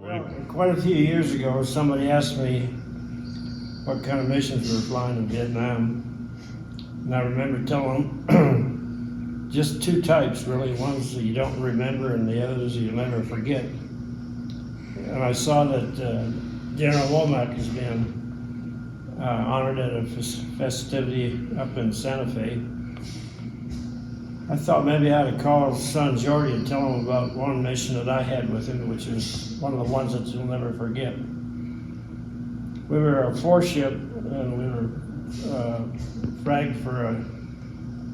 Well, quite a few years ago, somebody asked me what kind of missions we were flying in Vietnam. And I remember telling them just two types, really. One's that you don't remember, and the others you'll never forget. And I saw that General Womack has been honored at a festivity up in Santa Fe. I thought maybe I ought to call his son Jordy and tell him about one mission that I had with him, which is one of the ones that you'll never forget. We were a 4-ship, and we were fragged for a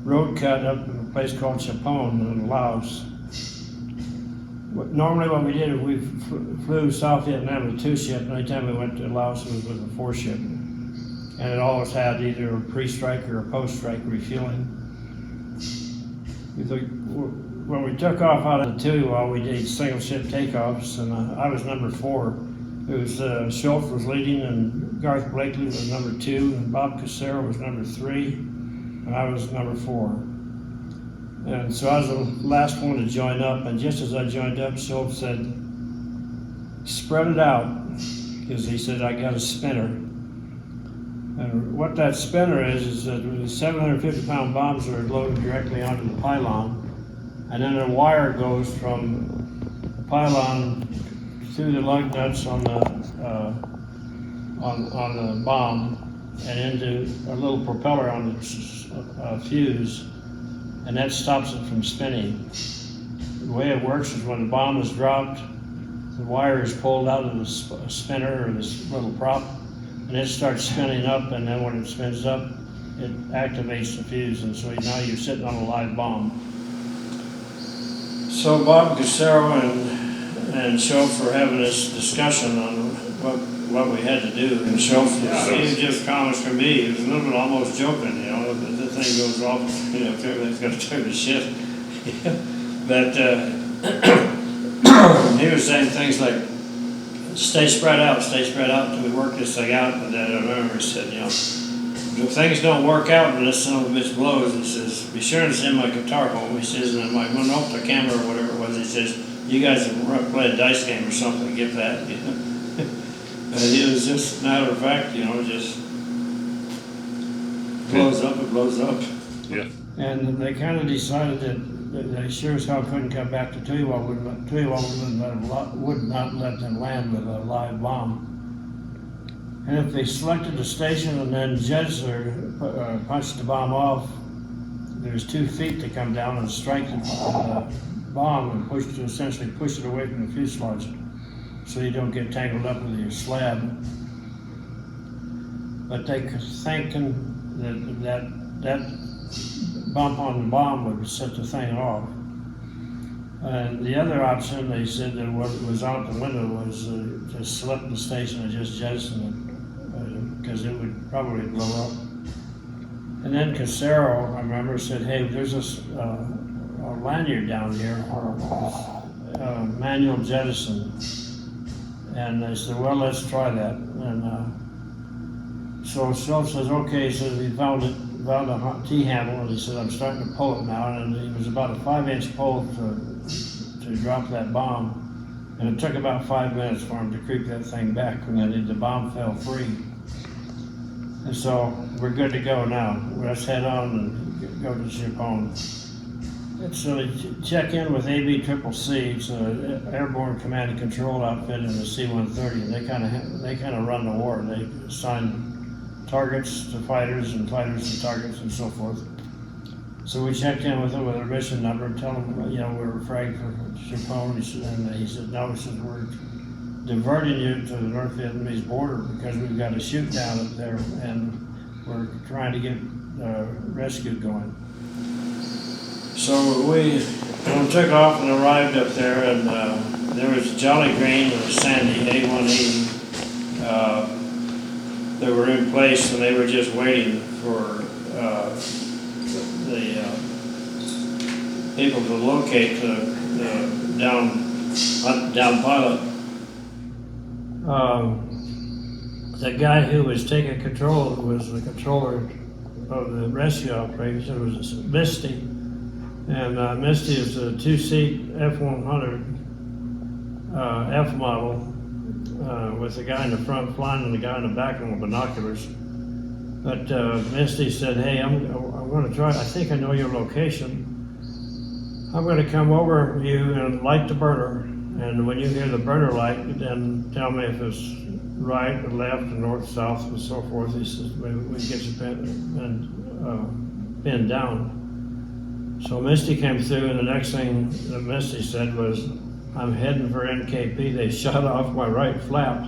road cut up in a place called Chapon in Laos. Normally what we did is we flew South Vietnam with a 2-ship, and anytime we went to Laos it was with a 4-ship. And it always had either a pre-strike or a post-strike refueling. When we took off out of the Tuy Hoa, we did single ship takeoffs, and I was number 4. It was Schultz was leading, and Garth Blakely was number 2, and Bob Casero was number 3, and I was number 4. And so I was the last one to join up, and just as I joined up, Schultz said, "Spread it out," because he said, "I got a spinner." And what that spinner is that the 750-pound bombs are loaded directly onto the pylon, and then a wire goes from the pylon through the lug nuts on the bomb and into a little propeller on the fuse, and that stops it from spinning. The way it works is when the bomb is dropped, the wire is pulled out of the spinner or this little prop, and it starts spinning up, and then when it spins up, it activates the fuse, and so now you're sitting on a live bomb. So Bob Casero and Schultz were having this discussion on what we had to do, and Schultz was just calm as can be. He was a little bit almost joking, if the thing goes off, if everything's going to turn to shit. But he was saying things like, stay spread out until we work this thing out. And then I remember he said, if things don't work out and this son of a bitch blows, he says, be sure to send my guitar home. He says, and I went off the camera or whatever it was, he says, you guys have played a dice game or something, get that. And it was just, matter of fact, just blows up, it blows up. Yeah. And they kind of decided that they sure as hell couldn't come back to Tuy Hoa. Tuy Hoa would not let them land with a live bomb. And if they selected a station and then judged or punched the bomb off, there's 2 feet to come down and strike the bomb and essentially push it away from the fuselage, so you don't get tangled up with your slab. But they could think that bump on the bomb would set the thing off. And the other option, they said that what was out the window was to select the station and just jettison it, because it would probably blow up. And then Casero, I remember, said, hey, there's a lanyard down here for manual jettison. And they said, well, let's try that. And so Schultz says, okay, so he found a T-handle, and he said, I'm starting to pull it now. And it was about a 5-inch pull to drop that bomb. And it took about 5 minutes for him to creep that thing back, and then the bomb fell free. And so we're good to go now. Let's head on and go to Chapon. So they check in with ABCCC. It's an airborne command and control outfit in the C-130, and they kind of run the war. They assign targets to fighters and fighters to targets and so forth. So we checked in with them with our mission number and tell them, we're fragged for Chapon. And he said, no, we're diverting you to the North Vietnamese border because we've got a shoot down up there and we're trying to get rescue going. So we took off and arrived up there, and there was Jolly Green and Sandy, A-1E. They were in place, and they were just waiting for the people to locate the down pilot. The guy who was taking control was the controller of the rescue operation. It was Misty. And Misty is a 2-seat F-100 F model, with the guy in the front flying and the guy in the back on binoculars. But Misty said, "Hey, I'm going to try. I think I know your location. I'm going to come over you and light the burner. And when you hear the burner light, then tell me if it's right or left or north, south, and so forth." He says, "We get you pinned down." So Misty came through, and the next thing that Misty said was, "I'm heading for NKP. They shot off my right flap."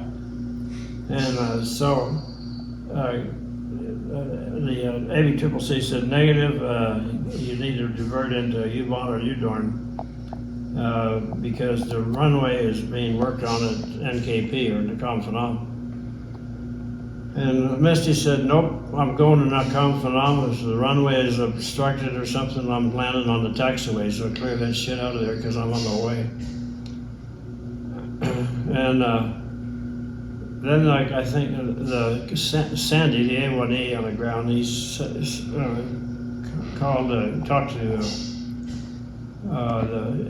And the ABCCC said, "Negative, you need to divert into U-Bon or U-Dorn because the runway is being worked on at NKP or Nakhon Phanom." And Misty said, "Nope, I'm going to Nakhon Phanom. If the runway is obstructed or something, I'm landing on the taxiway, so clear that shit out of there because I'm on the way." And then, like, I think Sandy, the A1E on the ground, he talked to the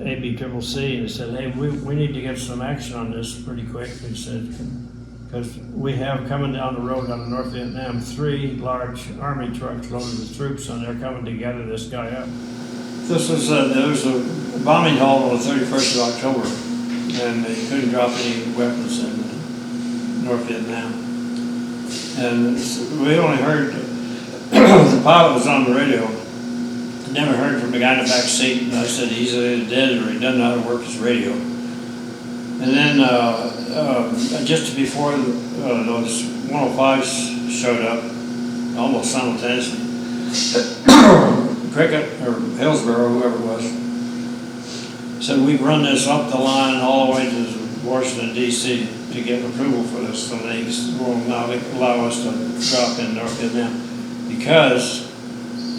ABCCC and said, "Hey, we need to get some action on this pretty quick." He said, "Because we have coming down the road out of North Vietnam 3 large army trucks loaded with troops, and they're coming to gather this guy up." This was there was a bombing halt on the 31st of October, and they couldn't drop any weapons in North Vietnam. And we only heard, the pilot was on the radio, never heard from the guy in the back seat, and I said he's either dead or he doesn't know how to work his radio. And then just before those 105s showed up, almost simultaneously, Cricket or Hillsborough, whoever it was, said, "We've run this up the line all the way to Washington, D.C. to get approval for this, so they will now allow us to drop in North Vietnam," because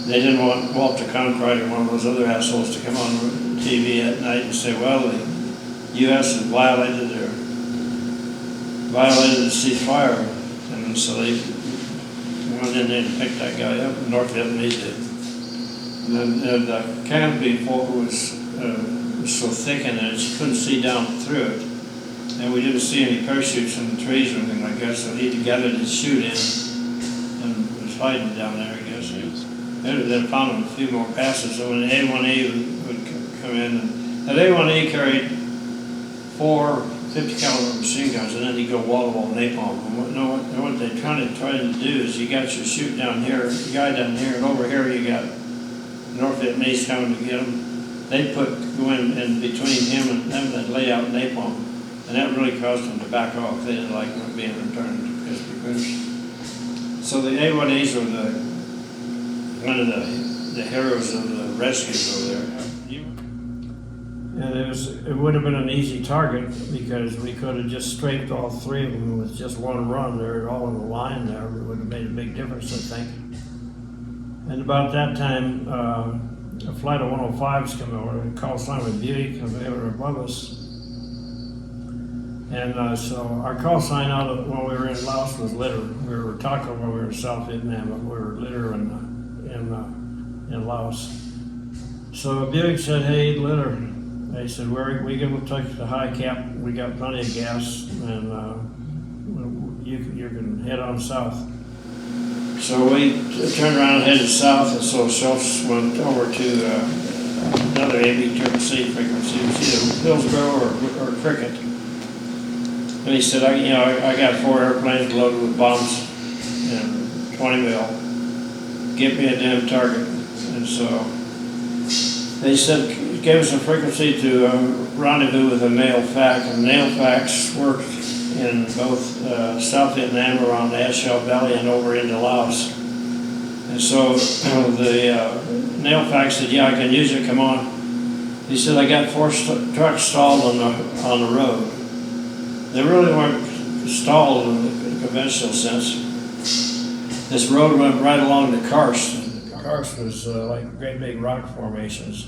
they didn't want Walter Cronkite or one of those other assholes to come on TV at night and say, "Well, the U.S. has violated the ceasefire," and so they went in there and picked that guy up. North Vietnamese did, and the canopy was so thick in it, you couldn't see down through it. And we didn't see any parachutes in the trees or anything like that, so he gathered his chute in and was hiding down there, I guess. They found him a few more passes, so when the A1E would come in, and that A1E carried 4 50 caliber machine guns, and then he'd go wall-to-wall napalm. And what they're trying to do is you got your chute down here, the guy down here, and over here you got North Vietnamese coming to get him. They go in between him and them that lay out napalm. And that really caused them to back off. They didn't like being returned to crispy crisp. So the A1Es were one of the heroes of the rescues over there. And it would have been an easy target because we could have just strafed all 3 of them with just one run. They're all in the line there. It would have made a big difference, I think. And about that time, a flight of 105s came over, a call sign with Buick, and they were above us. And so our call sign out when we were in Laos was litter. We were talking when we were in South Vietnam, but we were litter in Laos. So Buick said, "Hey, litter." They said, "We can take the high cap. We got plenty of gas, and you can head on south." So we turned around and headed south, and so Schultz went over to another ABCCC frequency, it was either Hillsborough or Cricket. And he said, I got 4 airplanes loaded with bombs and 20 mil. Get me a damn target. And so they said, gave us a frequency to rendezvous with a nail fac, and nail facs worked in both South Vietnam around the Ashell Valley and over into Laos. And so the nail fac said, "Yeah, I can use it, come on." He said, "I got 4 trucks stalled on the road." They really weren't stalled in the conventional sense. This road went right along the karst. The karst was like great big rock formations.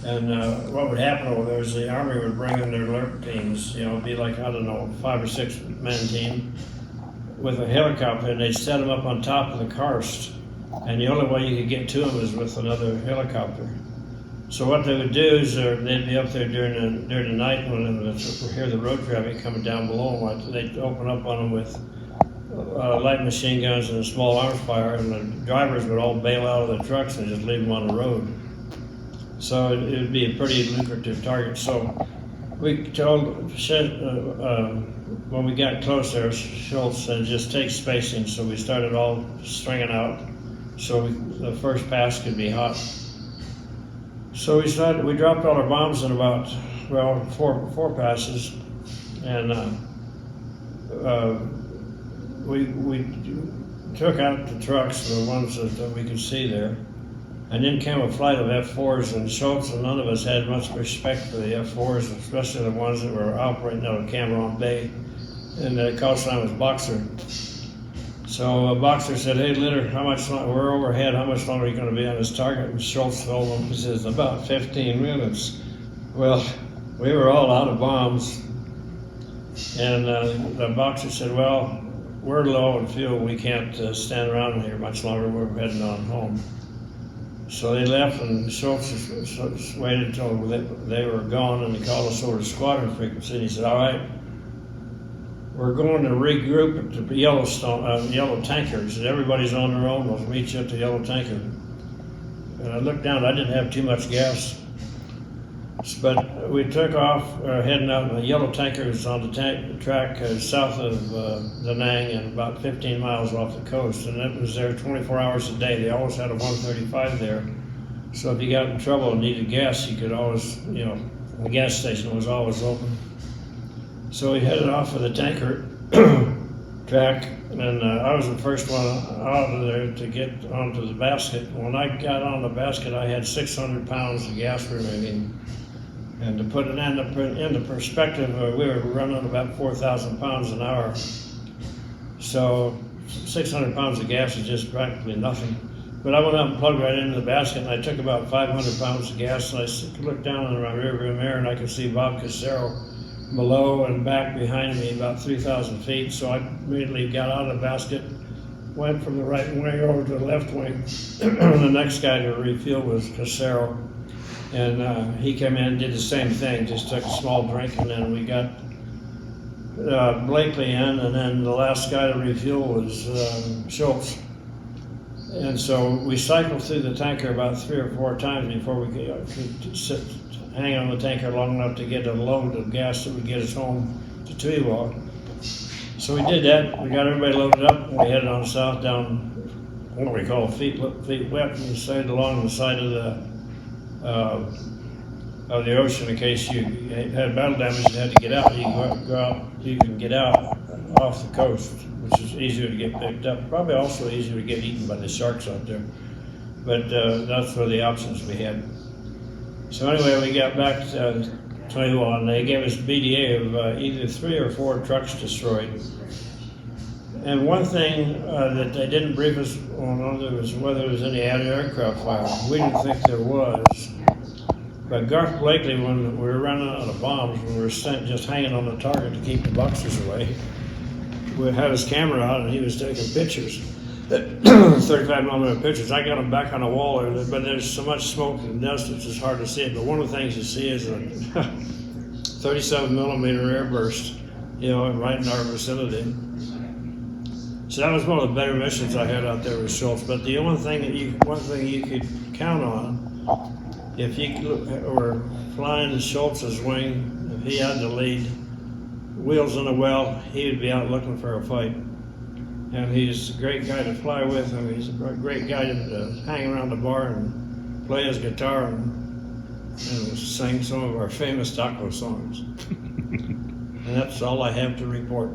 And what would happen over there is the Army would bring in their alert teams, it'd be like, 5 or 6 man team with a helicopter, and they'd set them up on top of the karst. And the only way you could get to them is with another helicopter. So what they would do is they'd be up there during the night when they hear the road traffic coming down below them. They'd open up on them with light machine guns and a small arms fire, and the drivers would all bail out of the trucks and just leave them on the road. So it would be a pretty lucrative target. So we told, when we got close there, Schultz said just take spacing. So we started all stringing out so the first pass could be hot. So we dropped all our bombs in about, well, four passes, and we took out the trucks, the ones that we could see there, and then came a flight of F-4s, and Schultz and none of us had much respect for the F-4s, especially the ones that were operating out of Cameron Bay, and the call sign was Boxer. So a Boxer said, hey, Litter, we're overhead, how much longer are you going to be on this target? And Schultz told him, he says, about 15 minutes. Well, we were all out of bombs, and the Boxer said, well, we're low on fuel, we can't stand around here much longer, we're heading on home. So they left, and Schultz waited until they were gone, and he called us over to squadron frequency, and he said, all right, we're going to regroup at the yellow tanker. He said, everybody's on their own, we'll meet you at the yellow tanker. And I looked down, I didn't have too much gas. But we took off, heading out, and the yellow tanker was on the track south of Da Nang and about 15 miles off the coast. And it was there 24 hours a day. They always had a 135 there. So if you got in trouble and needed gas, you could always, the gas station was always open. So we headed off for the tanker track, and I was the first one out of there to get onto the basket. When I got on the basket, I had 600 pounds of gas remaining. And to put it into perspective, we were running about 4,000 pounds an hour. So 600 pounds of gas is just practically nothing. But I went up and plugged right into the basket, and I took about 500 pounds of gas, and I looked down in my rearview mirror, and I could see Bob Casero below and back behind me about 3,000 feet. So I immediately got out of the basket, went from the right wing over to the left wing. The next guy to refuel was Casero. And he came in and did the same thing, just took a small drink, and then we got Blakely in, and then the last guy to refuel was Schultz. And so we cycled through the tanker about 3 or 4 times before we could hang on the tanker long enough to get a load of gas that would get us home to Tuy Hoa. So we did that. We got everybody loaded up, and we headed on south down what we call feet wet, and we stayed along the side of the ocean in case you had battle damage and had to get out. You can go out, you can get out off the coast, which is easier to get picked up. Probably also easier to get eaten by the sharks out there. But that's were the options we had. So anyway, we got back to Tuy Hoa, and they gave us BDA of either 3 or 4 trucks destroyed. And one thing that they didn't brief us on was whether there was any anti-aircraft fire. We didn't think there was. But Garth Blakely, when we were running out of bombs, we were just hanging on the target to keep the Boxers away. We had his camera out, and he was taking pictures, 35mm pictures. I got them back on the wall, but there's so much smoke and dust, it's just hard to see it. But one of the things you see is a 37mm airburst, right in our vicinity. So that was one of the better missions I had out there with Schultz. But the one thing you could count on, if you were flying Schultz's wing, if he had the lead, wheels in the well, he would be out looking for a fight. And he's a great guy to fly with, and he's a great guy to hang around the bar and play his guitar and sing some of our famous taco songs. And that's all I have to report.